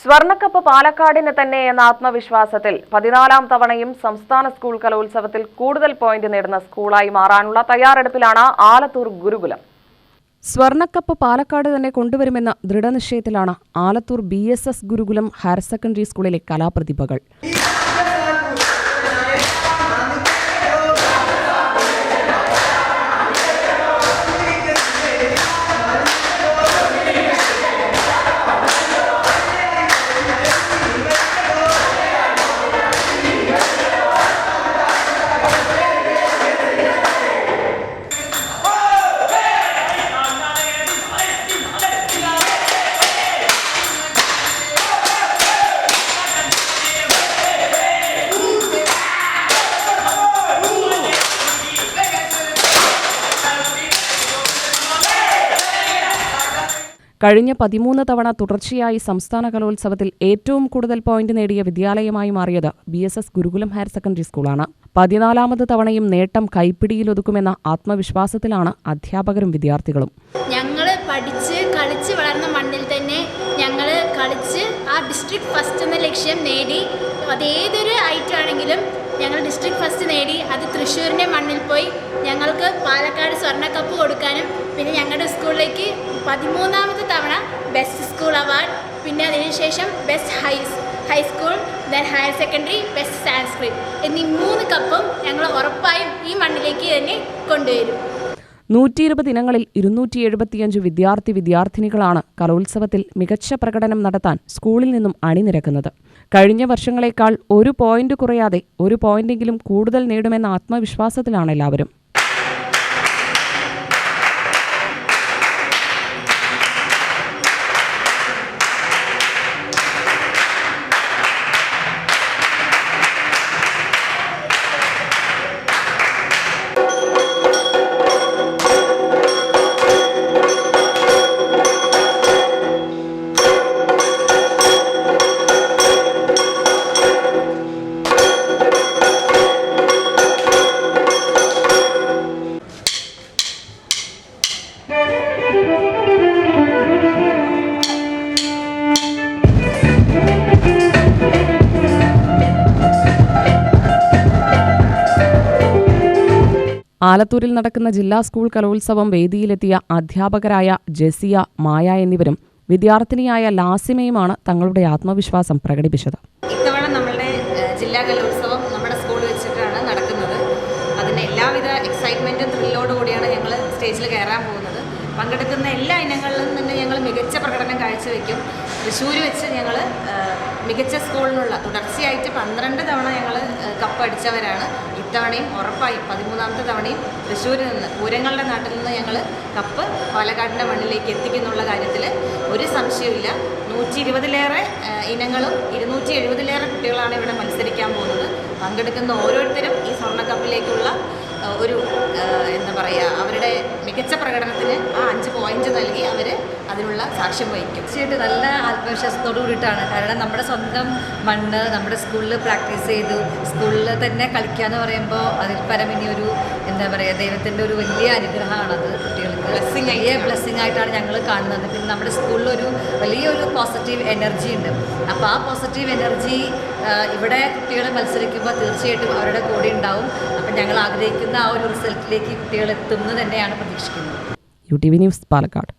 സ്വർണ്ണക്കപ്പ് പാലക്കാടിന് തന്നെ എന്ന ആത്മവിശ്വാസത്തിൽ 14ാം തവണയും സംസ്ഥാന സ്കൂൾ കലോത്സവത്തിൽ കൂടുതൽ പോയിന്റ് നേടുന്ന സ്കൂളായി മാറാനുള്ള തയ്യാറെടുപ്പിലാണ് ആലത്തൂർ ഗുരുകുലം. സ്വർണ്ണക്കപ്പ് പാലക്കാട് തന്നെ കൊണ്ടുവരുമെന്ന ദൃഢനിശ്ചയത്തിലാണ് ആലത്തൂർ BSS ഗുരുകുലം ഹയർ സെക്കൻഡറി സ്കൂളിലെ കലാപ്രതിഭകൾ. കഴിഞ്ഞ 13 തവണ തുടർച്ചയായി സംസ്ഥാന കലോത്സവത്തിൽ ഏറ്റവും കൂടുതൽ പോയിന്റ് നേടിയ വിദ്യാലയമായി മാറിയത് BSS ഗുരുകുലം ഹയർ സെക്കൻഡറി സ്കൂളാണ്. 14ാമത് തവണയും നേട്ടം കൈപ്പിടിയിലൊതുക്കുമെന്ന ആത്മവിശ്വാസത്തിലാണ് അധ്യാപകരും വിദ്യാർത്ഥികളും. ഞങ്ങൾ പഠിച്ച് കളിച്ച് വളർന്ന മണ്ണിൽ തന്നെ ഞങ്ങൾ കളിച്ച് ആ ഡിസ്ട്രിക്ട് ഫസ്റ്റ് എന്ന ലക്ഷ്യം നേടി. അതേതൊരു ഐറ്റം ആണെങ്കിലും ഞങ്ങൾ ഡിസ്ട്രിക്ട് ഫസ്റ്റ് നേടി. അത് തൃശ്ശൂരിൻ്റെ മണ്ണിൽ പോയി ഞങ്ങൾക്ക് പാലക്കാട് സ്വർണ്ണക്കപ്പ് കൊടുക്കാനും പിന്നെ ഞങ്ങളുടെ സ്കൂളിലേക്ക് 13ാമത്തെ തവണ ബെസ്റ്റ് സ്കൂൾ അവാർഡ്, പിന്നെ അതിനുശേഷം best high school, then higher secondary, best Sanskrit എന്നീ 3 കപ്പും ഞങ്ങൾ ഉറപ്പായും ഈ മണ്ണിലേക്ക് തന്നെ കൊണ്ടുവരും. 120 ഇനങ്ങളിൽ 275 വിദ്യാർത്ഥിനികളാണ് കലോത്സവത്തിൽ മികച്ച പ്രകടനം നടത്താൻ സ്കൂളിൽ നിന്നും അണിനിരക്കുന്നത്. കഴിഞ്ഞ വർഷങ്ങളെക്കാൾ 1 പോയിന്റ് കുറയാതെ 1 പോയിന്റെങ്കിലും കൂടുതൽ നേടുമെന്ന ആത്മവിശ്വാസത്തിലാണ് എല്ലാവരും. ആലത്തൂരിൽ നടക്കുന്ന ജില്ലാ സ്കൂൾ കലോത്സവം വേദിയിലെത്തിയ അധ്യാപകരായ ജെസിയ, മായ എന്നിവരും വിദ്യാർത്ഥിനിയായ ലാസിമയുമാണ് തങ്ങളുടെ ആത്മവിശ്വാസം പ്രകടിപ്പിച്ചത്. ഇത്തവണ നമ്മളുടെ ജില്ലാ കലോത്സവം നമ്മുടെ സ്കൂളിൽ വെച്ചിട്ടാണ് നടക്കുന്നത്. അതിന് എല്ലാവിധ എക്സൈറ്റ്മെൻറ്റും ത്രില്ലോടുകൂടിയാണ് ഞങ്ങൾ സ്റ്റേജിൽ കയറാൻ പോകുന്നത്. പങ്കെടുക്കുന്ന എല്ലാ ഇനങ്ങളിലും തന്നെ ഞങ്ങൾ മികച്ച പ്രകടനം കാഴ്ചവെക്കും. തൃശ്ശൂർ വെച്ച് ഞങ്ങൾ മികച്ച സ്കൂളിനുള്ള തുടർച്ചയായിട്ട് 12 തവണ ഞങ്ങൾ കപ്പ് അടിച്ചവരാണ്. ഇത്തവണയും ഉറപ്പായും 13ാമത്തെ തവണയും തൃശ്ശൂരിൽ നിന്ന്, പൂരങ്ങളുടെ നാട്ടിൽ നിന്ന് ഞങ്ങൾ കപ്പ് പാലക്കാടിൻ്റെ മണ്ണിലേക്ക് എത്തിക്കുന്നുള്ള കാര്യത്തിൽ ഒരു സംശയവുമില്ല. 120ലേറെ ഇനങ്ങളും 270ലേറെ കുട്ടികളാണ് ഇവിടെ മത്സരിക്കാൻ പോകുന്നത്. പങ്കെടുക്കുന്ന ഓരോരുത്തരും ഈ സ്വർണ്ണക്കപ്പിലേക്കുള്ള ഒരു എന്താ പറയുക, അവരുടെ മികച്ച പ്രകടനത്തിന് ആ 5 പോയിന്റ് നൽകി അവർ അതിനുള്ള സാക്ഷ്യം വഹിക്കും. തീർച്ചയായിട്ടും നല്ല ആത്മവിശ്വാസത്തോടു കൂടിയിട്ടാണ്. കാരണം നമ്മുടെ സ്വന്തം മണ്ണ് നമ്മുടെ സ്കൂളിൽ പ്രാക്ടീസ് ചെയ്തു, സ്കൂളിൽ തന്നെ കളിക്കുക എന്ന് പറയുമ്പോൾ അതിൽ പരം ഇനി ഒരു എന്താ പറയുക, ദൈവത്തിൻ്റെ ഒരു വലിയ അനുഗ്രഹമാണത്. കുട്ടികൾക്ക് ബ്ലെസ്സിങ് ആയിട്ടാണ് ഞങ്ങൾ കാണുന്നത്. പിന്നെ നമ്മുടെ സ്കൂളിലൊരു വലിയൊരു പോസിറ്റീവ് എനർജി ഉണ്ട്. അപ്പോൾ ആ പോസിറ്റീവ് എനർജി ഇവിടെ കുട്ടികൾ മത്സരിക്കുമ്പോൾ തീർച്ചയായിട്ടും അവരുടെ കൂടെ ഉണ്ടാവും. അപ്പം ഞങ്ങൾ ആഗ്രഹിക്കുന്ന ആ ഒരു റിസൾട്ടിലേക്ക് കുട്ടികൾ എത്തുമെന്ന് തന്നെയാണ് പ്രതീക്ഷിക്കുന്നത്. UTV news, Palakkad.